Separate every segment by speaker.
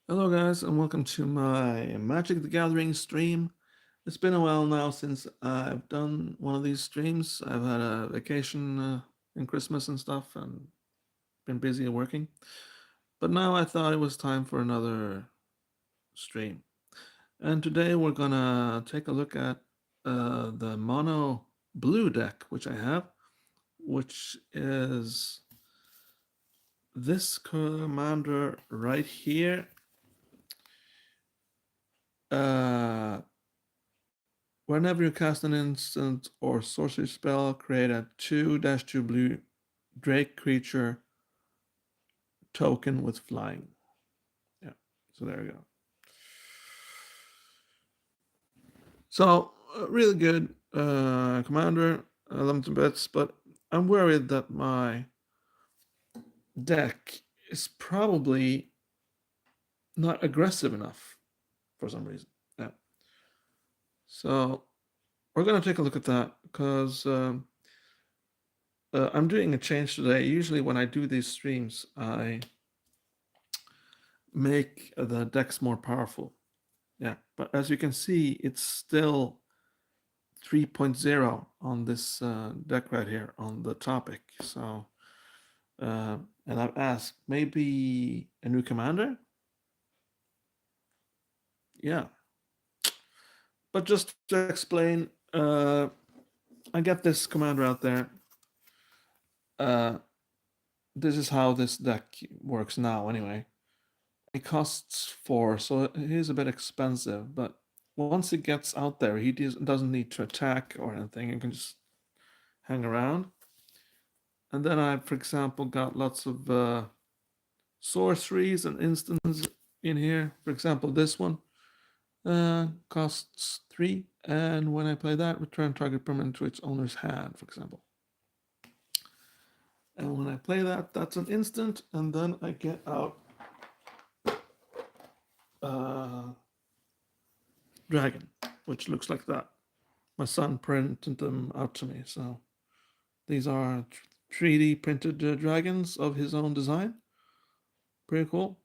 Speaker 1: Hello, guys, and welcome to my Magic the Gathering stream. It's been a while now since I've done one of these streams. I've had a vacation in Christmas and stuff and been busy working. But now I thought it was time for another stream. And today we're gonna take a look at the mono blue deck, which I have, which is this commander right here. Uh, Whenever you cast an instant or sorcery spell, create a 2-2 blue Drake creature token with flying. Yeah, so there we go. So, really good commander, limited bits, but I'm worried that my deck is probably not aggressive enough for some reason. Yeah. So, we're going to take a look at that because I'm doing a change today. Usually, when I do these streams, I make the decks more powerful. Yeah, but as you can see, it's still 3.0 on this deck right here on the topic. So, and I've asked maybe a new commander. Yeah, but just to explain, I get this commander out there. Uh, this is how this deck works now, anyway. It costs 4, so it is a bit expensive, but once it gets out there, he doesn't need to attack or anything. He can just hang around. And then I, for example, got lots of sorceries and instants in here. For example, this one costs 3, and when I play that, return target permanent to its owner's hand, for example. And when I play that, that's an instant, and then I get out dragon, which looks like that. My son printed them out to me, so these are 3D printed dragons of his own design. Pretty cool.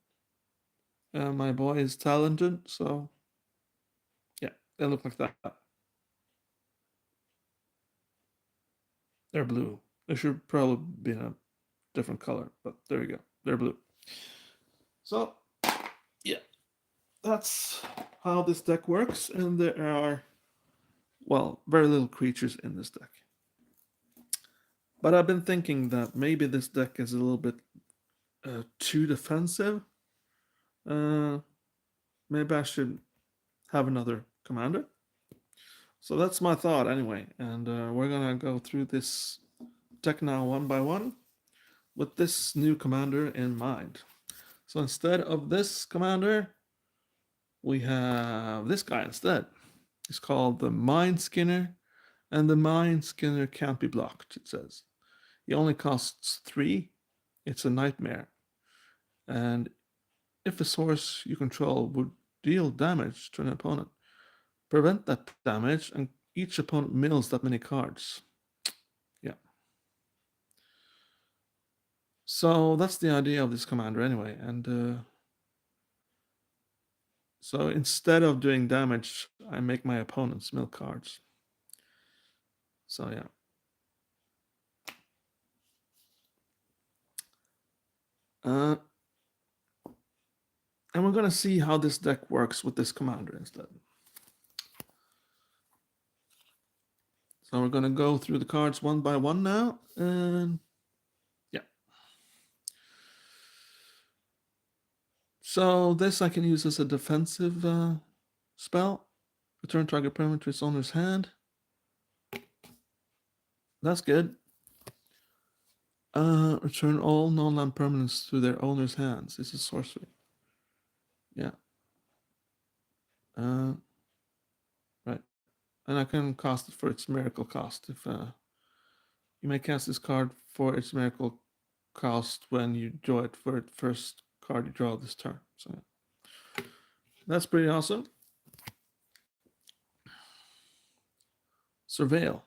Speaker 1: My boy is talented, so yeah, they look like that. They're blue. They should probably be in a different color, but there you go. They're blue. So, yeah, that's how this deck works, and there are, well, very little creatures in this deck. But I've been thinking that maybe this deck is a little bit too defensive. Maybe I should have another commander. So that's my thought anyway, and we're gonna go through this deck now one by one with this new commander in mind. So instead of this commander, we have this guy instead. It's called the Mind Skinner, and the Mind Skinner can't be blocked, it says. He only costs 3. It's a nightmare. And if a source you control would deal damage to an opponent, prevent that damage, and each opponent mills that many cards. Yeah. So that's the idea of this commander anyway. And so instead of doing damage, I make my opponents mill cards. So yeah. And we're going to see how this deck works with this commander instead. So we're going to go through the cards one by one now. And yeah. So this I can use as a defensive spell. Return target permanent to its owner's hand. That's good. Return all non-land permanents to their owner's hands. This is sorcery. Yeah. Right. And I can cast it for its miracle cost. If you may cast this card for its miracle cost when you draw it for the first card you draw this turn. So that's pretty awesome. Surveil.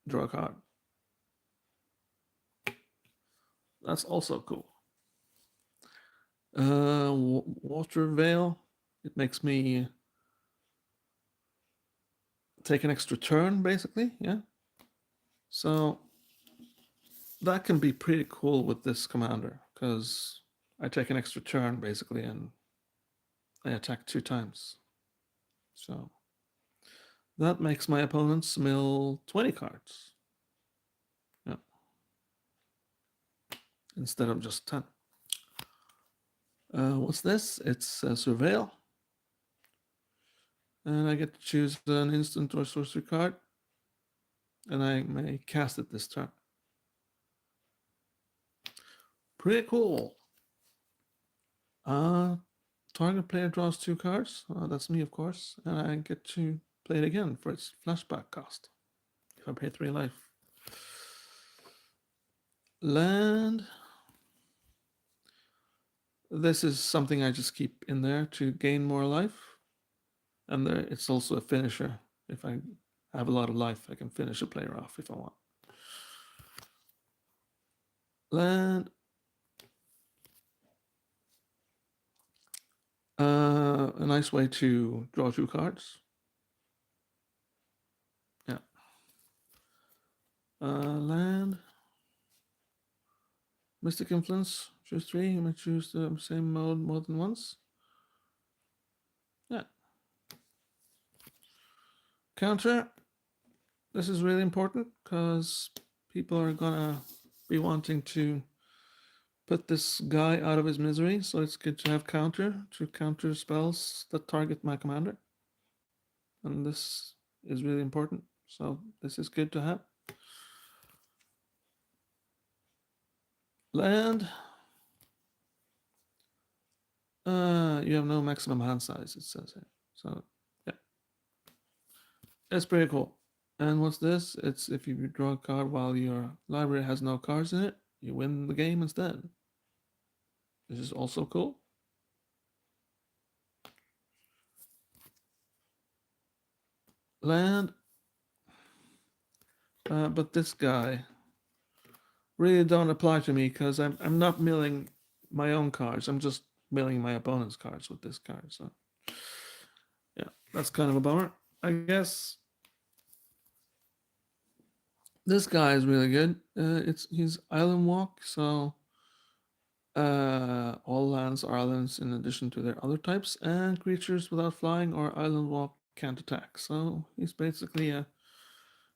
Speaker 1: Draw a card. That's also cool. Water Veil. It makes me take an extra turn, basically. Yeah. So that can be pretty cool with this commander because I take an extra turn basically and I attack 2 times. So that makes my opponents mill 20 cards. Yeah. Instead of just 10. What's this? It's Surveil. And I get to choose an instant or sorcery card. And I may cast it this turn. Pretty cool. Target player draws 2 cards. That's me, of course. And I get to play it again for its flashback cost. If I pay 3 life. Land. This is something I just keep in there to gain more life. And there, it's also a finisher. If I have a lot of life, I can finish a player off if I want. Land. A nice way to draw 2 cards. Yeah. Land. Mystic Influence. Choose 3. You may choose the same mode more than once. Yeah. Counter. This is really important because people are gonna be wanting to put this guy out of his misery. So it's good to have counter spells that target my commander. And this is really important. So this is good to have. Land. You have no maximum hand size, it says here. So yeah. That's pretty cool. And what's this? It's if you draw a card while your library has no cards in it, you win the game instead. This is also cool. Land. But this guy really don't apply to me because I'm not milling my own cards. I'm just milling my opponent's cards with this card. So yeah, that's kind of a bummer. I guess this guy is really good. He's Island Walk, so all lands are islands in addition to their other types, and creatures without flying or Island Walk can't attack. So he's basically a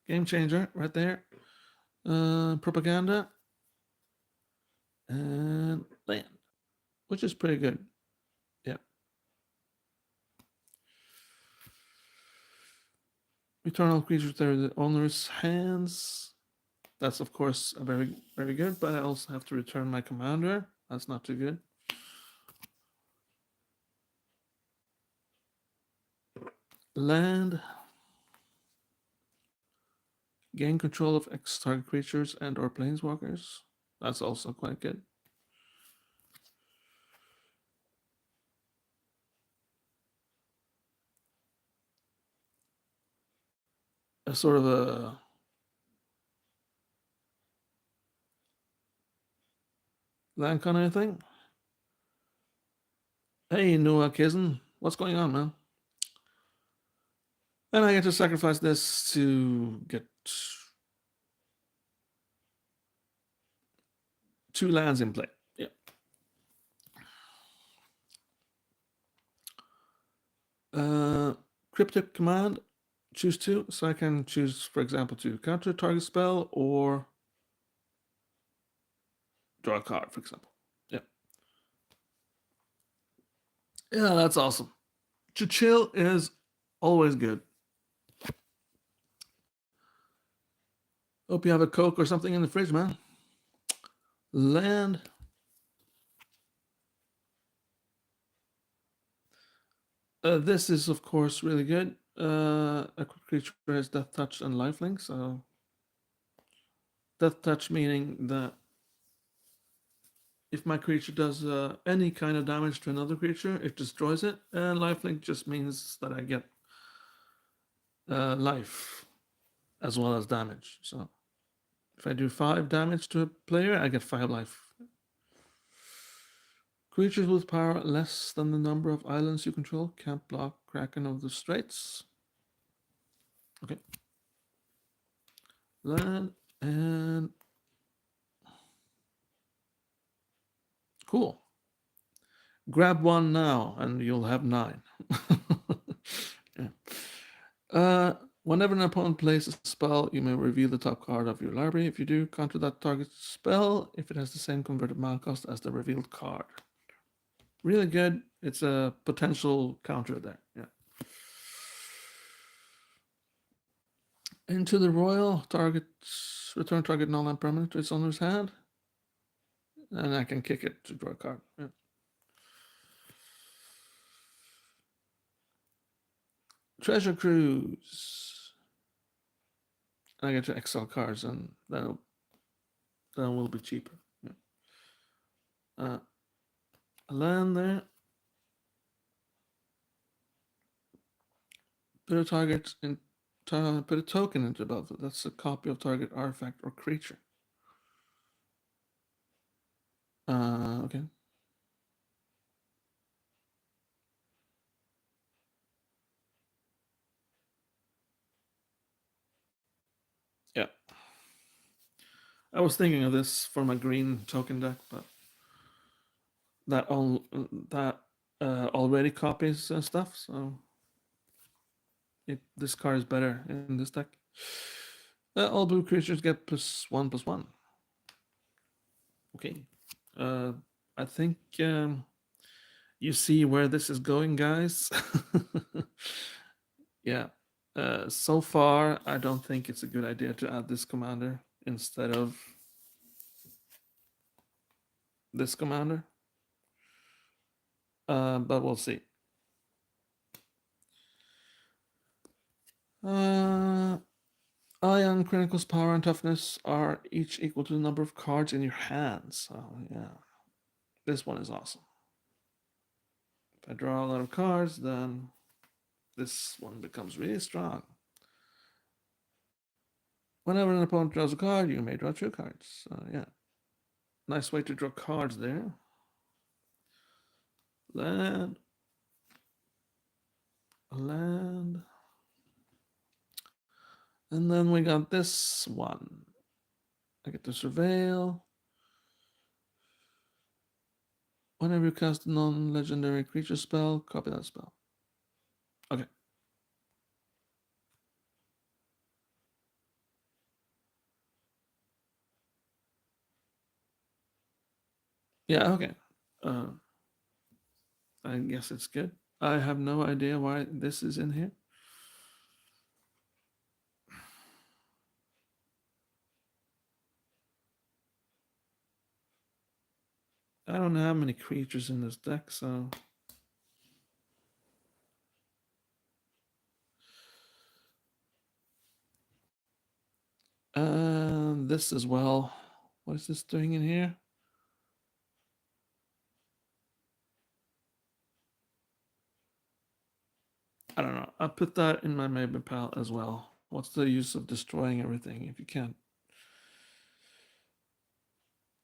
Speaker 1: game changer right there. Propaganda and land, which is pretty good. Yeah. Eternal creatures that are the owner's hands. That's of course a very, very good, but I also have to return my commander. That's not too good. Land. Gain control of X target creatures and or planeswalkers. That's also quite good. A sort of a land kind of thing. Hey, Noah Kizen, what's going on, man? And I get to sacrifice this to get 2 lands in play. Yeah. Cryptic command. Choose 2. So I can choose, for example, to counter a target spell or draw a card, for example. Yeah. Yeah, that's awesome. To chill is always good. Hope you have a Coke or something in the fridge, man. Land. This is, of course, really good. A creature has Death Touch and Lifelink. So, Death Touch meaning that if my creature does any kind of damage to another creature, it destroys it. And Lifelink just means that I get life as well as damage. So, if I do 5 damage to a player, I get 5 life. Creatures with power less than the number of islands you control can't block Kraken of the Straits. Okay. Land and cool. Grab one now and you'll have 9. Yeah. Whenever an opponent plays a spell, you may reveal the top card of your library. If you do, counter that target spell if it has the same converted mana cost as the revealed card. Really good. It's a potential counter there. Yeah. Into the Royal, return target non-land permanent to its owner's hand. And I can kick it to draw a card. Yeah. Treasure Cruise. I get to exile cards and then will be cheaper. Yeah. A land there. Put a token into the battlefield. That's a copy of target artifact or creature. Okay. Yeah. I was thinking of this for my green token deck, but that already copies stuff, so this card is better in this deck. All blue creatures get +1/+1. Okay. I think you see where this is going, guys. Yeah. So far, I don't think it's a good idea to add this commander instead of this commander. But we'll see. Ion Chronicle's power and toughness are each equal to the number of cards in your hands. So yeah, this one is awesome. If I draw a lot of cards, then this one becomes really strong. Whenever an opponent draws a card, you may draw 2 cards. Yeah, nice way to draw cards there. Land. And then we got this one. I get to surveil. Whenever you cast a non-legendary creature spell, copy that spell. Okay. Yeah, okay. I guess it's good. I have no idea why this is in here. I don't have many creatures in this deck, so this as well. What is this doing in here? I don't know. I'll put that in my maybe pile as well. What's the use of destroying everything if you can't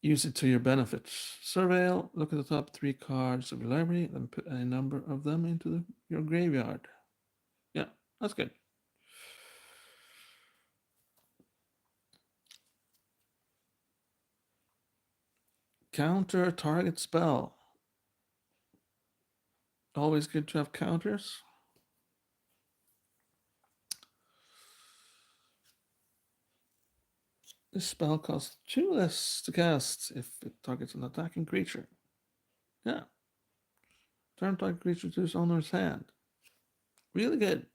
Speaker 1: use it to your benefit? Surveil, look at the top 3 cards of your library, then put a number of them into your graveyard. Yeah, that's good. Counter target spell. Always good to have counters. This spell costs 2 less to cast if it targets an attacking creature. Yeah. Turn target creature to its owner's hand. Really good.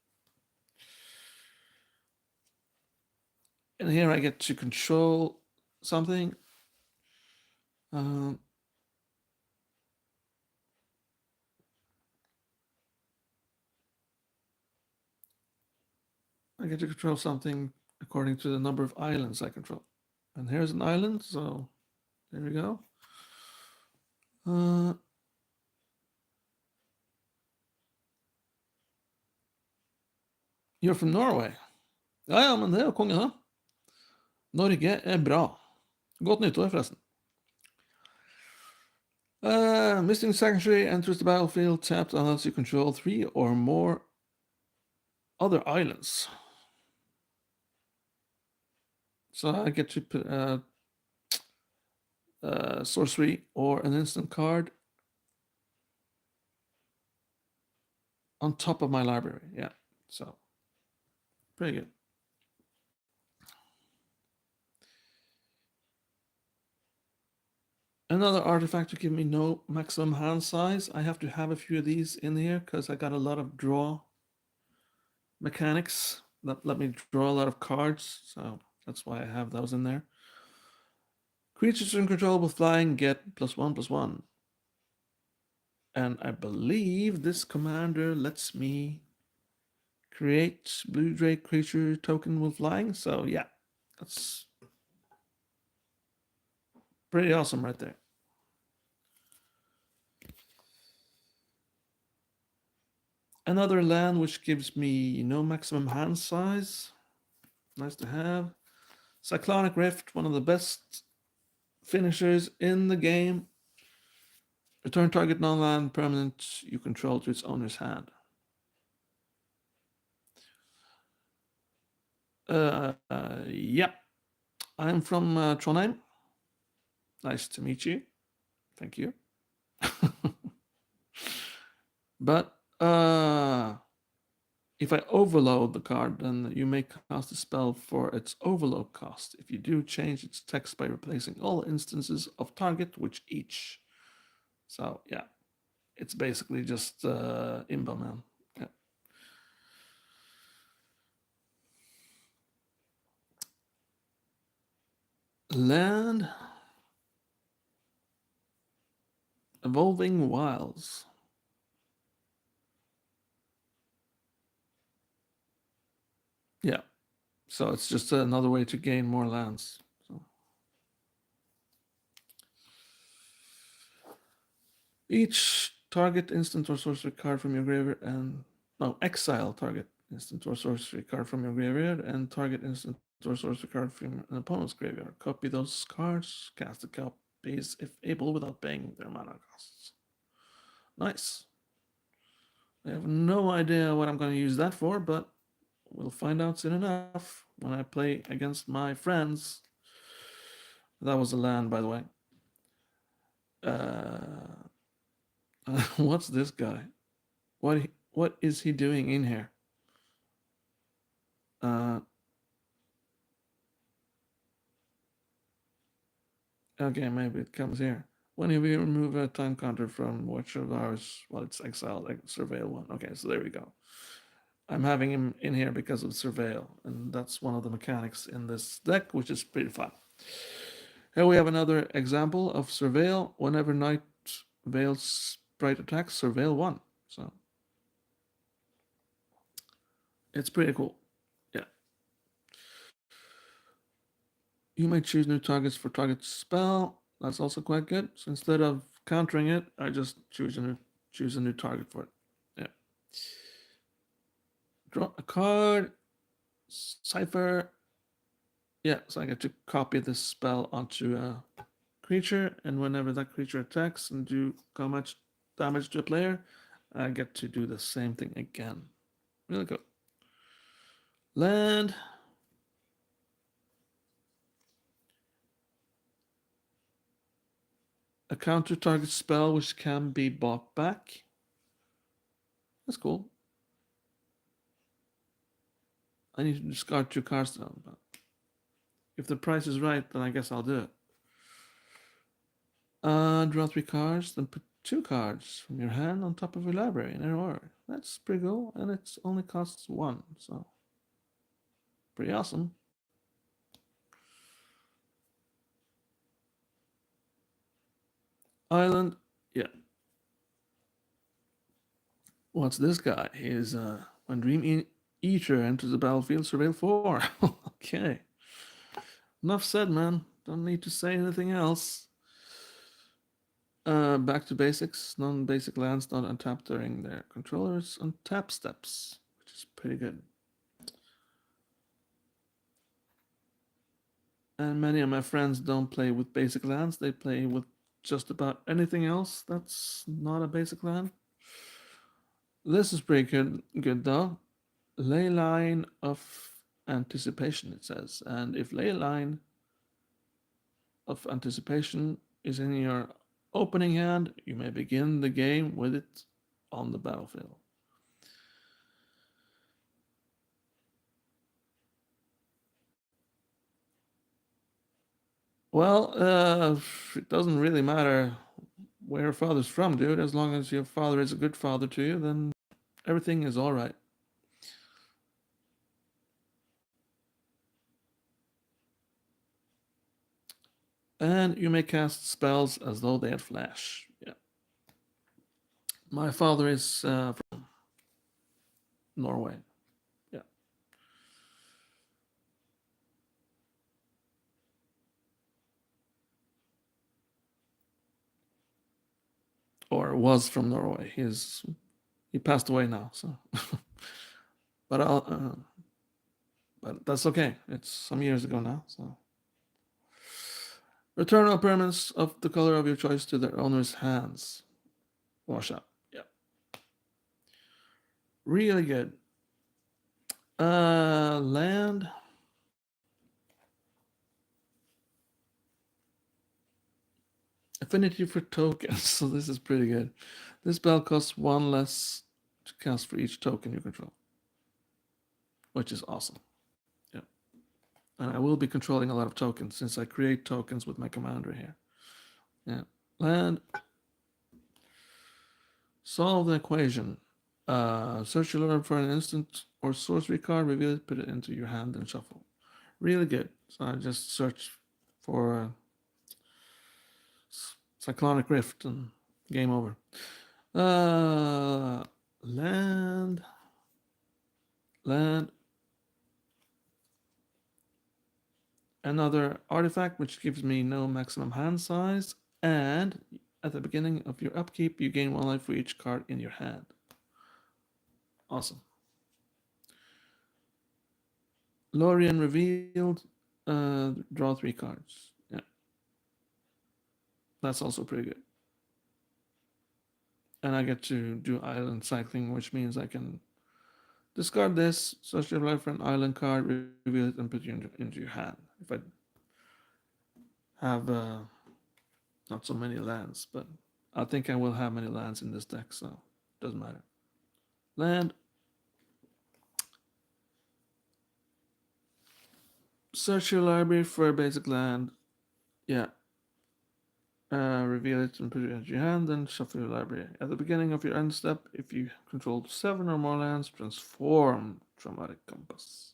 Speaker 1: And here I get to control something. I get to control something according to the number of islands I control. And here's an island, so there we go. You're from Norway. Ja, men det er jo kongen, da. Norge er bra. Godt nyttår, forresten. Missing Sanctuary enters the battlefield tapped unless you control 3 or more other islands. So I get to put sorcery or an instant card on top of my library. Yeah, so pretty good. Another artifact to give me no maximum hand size. I have to have a few of these in here because I got a lot of draw mechanics that let me draw a lot of cards. So that's why I have those in there. Creatures in control with flying get +1/+1. And I believe this commander lets me create blue drake creature token with flying. So yeah, that's pretty awesome right there. Another land which gives me no maximum hand size. Nice to have. Cyclonic Rift, one of the best finishers in the game. Return target non-land permanent you control to its owner's hand. Yeah, I'm from Trondheim. Nice to meet you. Thank you. But if I overload the card, then you may cast a spell for its overload cost. If you do, change its text by replacing all instances of target with each. So yeah, it's basically just Imba Man. Yeah. Land Evolving Wilds. Yeah. So it's just another way to gain more lands. So. Each target instant or sorcery card from your graveyard and exile target instant or sorcery card from your graveyard and target instant or sorcery card from an opponent's graveyard. Copy those cards, cast the copies if able without paying their mana costs. Nice. I have no idea what I'm going to use that for, but we'll find out soon enough when I play against my friends. That was a land, by the way. What's this guy? What is he doing in here? Okay, maybe it comes here. When you remove a time counter from which of ours, well, it's exiled, like surveil one. Okay, so there we go. I'm having him in here because of surveil, and that's one of the mechanics in this deck, which is pretty fun. Here we have another example of surveil. Whenever Night Veil Sprite attacks, surveil one. So it's pretty cool. Yeah. You may choose new targets for target spell. That's also quite good. So instead of countering it, I just choose a new target for it. Yeah. Draw a card. Cipher. Yeah, so I get to copy this spell onto a creature, and whenever that creature attacks and do combat damage to a player, I get to do the same thing again. Really cool. Land. A counter target spell which can be bought back. That's cool. I need to discard 2 cards though, but if the price is right, then I guess I'll do it. Draw 3 cards, then put 2 cards from your hand on top of your library in an order. That's pretty cool, and it only costs 1, so pretty awesome. Island, yeah. What's this guy? He's when Dream Eater enters the battlefield, surveil 4. Okay. Enough said, man. Don't need to say anything else. Back to basics. Non-basic lands not untapped during their controllers untap steps, which is pretty good. And many of my friends don't play with basic lands. They play with just about anything else that's not a basic land. This is pretty good though. Ley line of anticipation, it says. And if ley line of anticipation is in your opening hand, you may begin the game with it on the battlefield. Well, it doesn't really matter where your father's from, dude. As long as your father is a good father to you, then everything is all right. And you may cast spells as though they had flash. Yeah. My father is from Norway. Yeah. Or was from Norway. He passed away now, so. but but that's okay. It's some years ago now, so. Return all permanents of the color of your choice to their owner's hands. Wash up. Yeah. Really good. Land. Affinity for tokens. So this is pretty good. This spell costs one less to cast for each token you control, which is awesome. Yeah. And I will be controlling a lot of tokens since I create tokens with my commander here. Yeah. Land. Solve the equation. Search your lord for an instant or sorcery card, reveal it, put it into your hand, and shuffle. Really good. So I just search for Cyclonic Rift and game over. Land. Another artifact which gives me no maximum hand size, and at the beginning of your upkeep, you gain 1 life for each card in your hand. Awesome. Lorien revealed. Draw 3 cards. Yeah. That's also pretty good. And I get to do island cycling, which means I can discard this, search your life for an island card, reveal it, and put it into your hand. If I have not so many lands, but I think I will have many lands in this deck, so it doesn't matter. Land. Search your library for a basic land. Yeah. Reveal it and put it into your hand, then shuffle your library. At the beginning of your end step, if you control 7 or more lands, transform Traumatic Compass.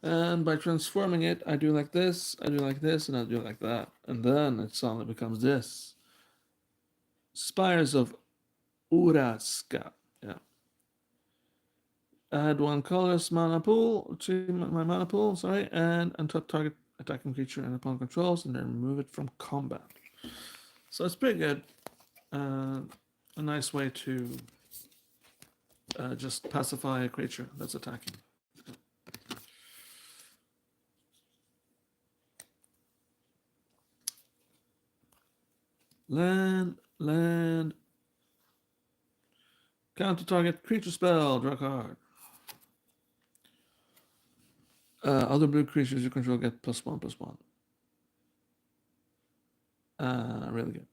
Speaker 1: And by transforming it, I do like this, I do like this, and I do like that. And then it suddenly becomes this. Spires of Uraska. Yeah. Add 1 colorless mana pool to my mana pool, sorry, and untap target attacking creature and upon controls, and then remove it from combat. So it's pretty good. A nice way to just pacify a creature that's attacking. Land. Counter target creature spell, draw a card. Other blue creatures you control get +1/+1. Really good.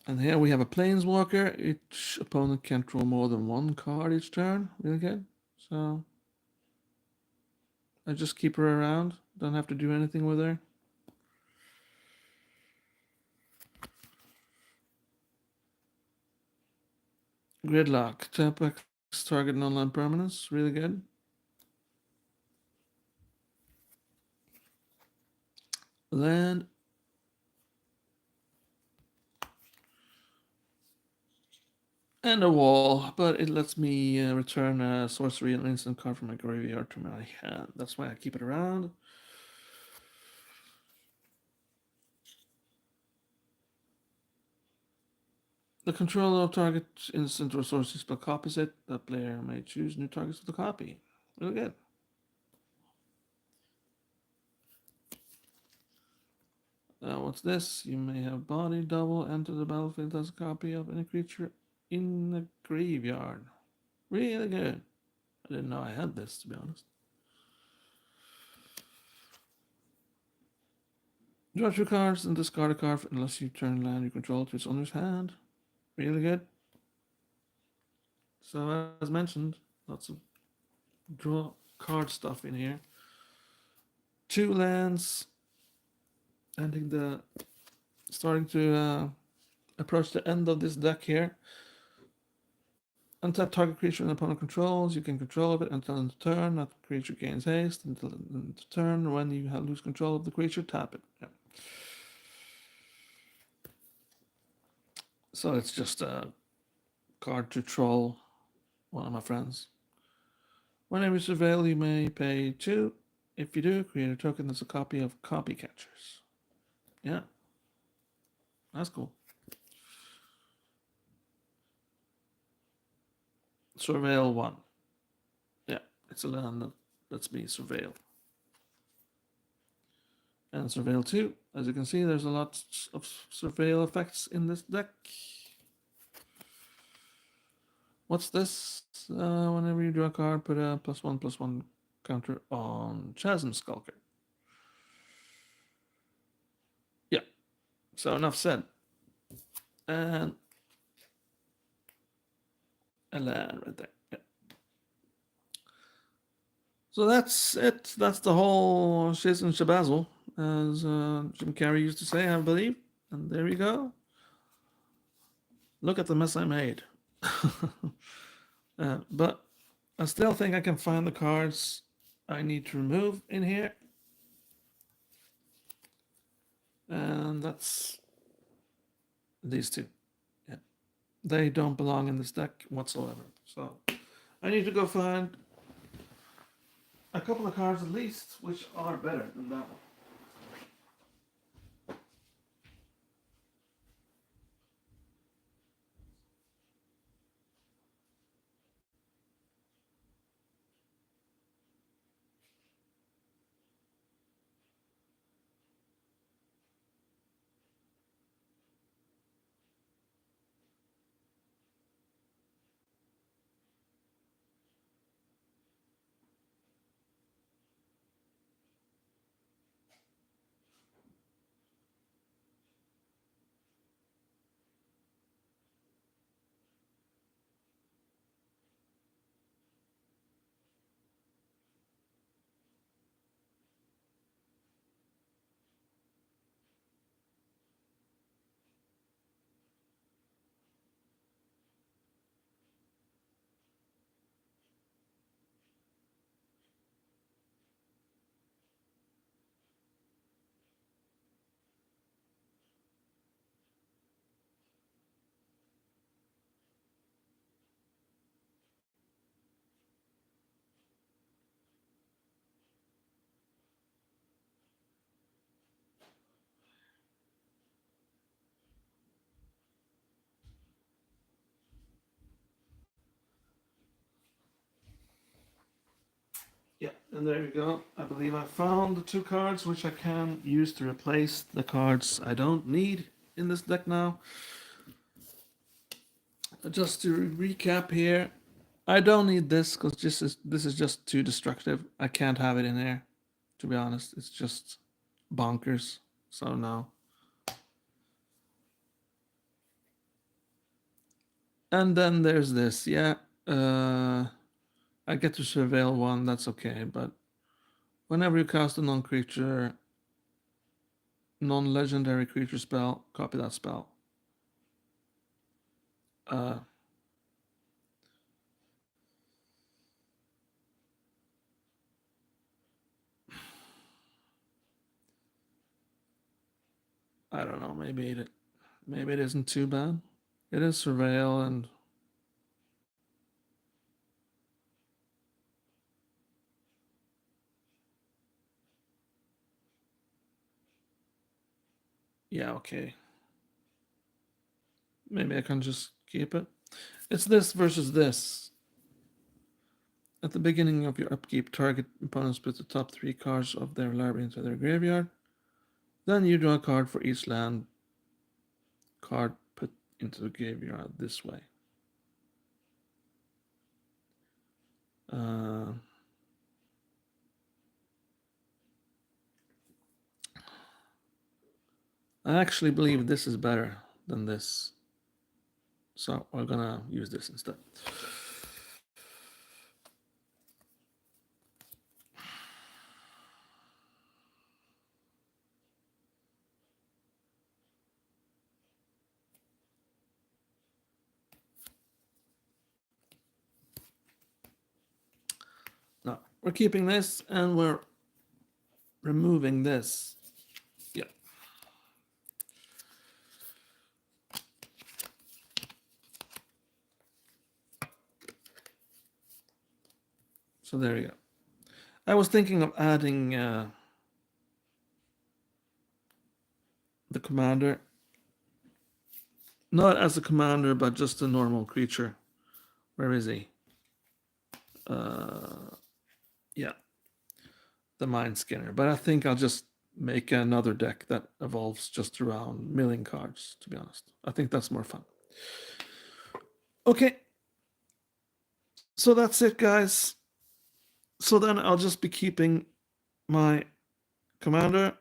Speaker 1: And here we have a Planeswalker. Each opponent can draw more than 1 card each turn. Really good. So I just keep her around. Don't have to do anything with her. Gridlock. Tap X target non-land permanence. Really good. Land. And a wall, but it lets me return a sorcery and instant card from my graveyard to my hand. That's why I keep it around. The controller of target instant or sorcery spell copies it. That player may choose new targets for the copy. Really good. What's this? You may have body double enter the battlefield as a copy of any creature in the graveyard. Really good. I didn't know I had this, to be honest. Draw 2 cards and discard a card unless you turn land you control to its owner's hand. Really good. So, as mentioned, lots of draw card stuff in here. 2 lands. Ending the. Starting to approach the end of this deck here. Untap target creature an opponent controls. You can control it until end of turn. That creature gains haste until end of turn. When you lose control of the creature, tap it. Yeah. So it's just a card to troll one of my friends. Whenever you surveil, you may pay 2. If you do, create a token that's a copy of Copy Catchers. Yeah. That's cool. Surveil 1. Yeah, it's a land that lets me surveil. And surveil 2. As you can see, there's a lot of surveil effects in this deck. What's this? Whenever you draw a card, put a +1/+1 counter on Chasm Skulker. Yeah. So enough said. And a land right there. Yeah. So that's it. That's the whole shiz and shabazzle, as Jim Carrey used to say, I believe. And there you go. Look at the mess I made. But I still think I can find the cards I need to remove in here. And that's these 2. Yeah. They don't belong in this deck whatsoever. So I need to go find a couple of cards at least which are better than that one. Yeah, and there you go. I believe I found the 2 cards which I can use to replace the cards I don't need in this deck now. Just to recap here, I don't need this because this is just too destructive. I can't have it in there, to be honest. It's just bonkers. So no. And then there's this. Yeah, I get to surveil 1. That's okay, but whenever you cast a non-legendary creature spell, copy that spell. Uh, I don't know. Maybe it isn't too bad. It is surveil and yeah, okay. Maybe I can just keep it. It's this versus this. At the beginning of your upkeep, target opponents put the top 3 cards of their library into their graveyard. Then you draw a card for each land card put into the graveyard this way. I actually believe this is better than this. So we're gonna use this instead. Now we're keeping this and we're removing this. Yeah. So there you go. I was thinking of adding the commander, not as a commander, but just a normal creature. Where is he? Yeah, the Mind Skinner. But I think I'll just make another deck that evolves just around milling cards, to be honest. I think that's more fun. Okay. So that's it, guys. So then I'll just be keeping my commander.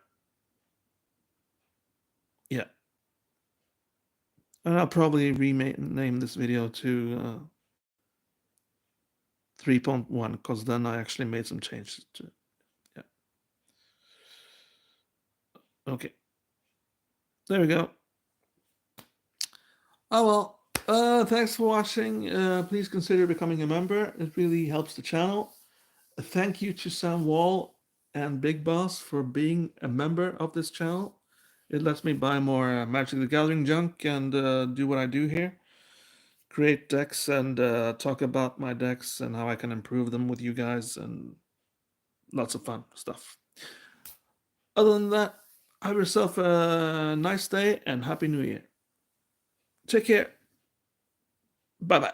Speaker 1: Yeah. And I'll probably rename this video to 3.1 because then I actually made some changes to it. Yeah. Okay. There we go. Oh, well, thanks for watching. Please consider becoming a member. It really helps the channel. Thank you to Sam Wall and Big Boss for being a member of this channel. It lets me buy more Magic the Gathering junk and do what I do here. Create decks and talk about my decks and how I can improve them with you guys and lots of fun stuff. Other than that, have yourself a nice day and Happy New Year. Take care. Bye-bye.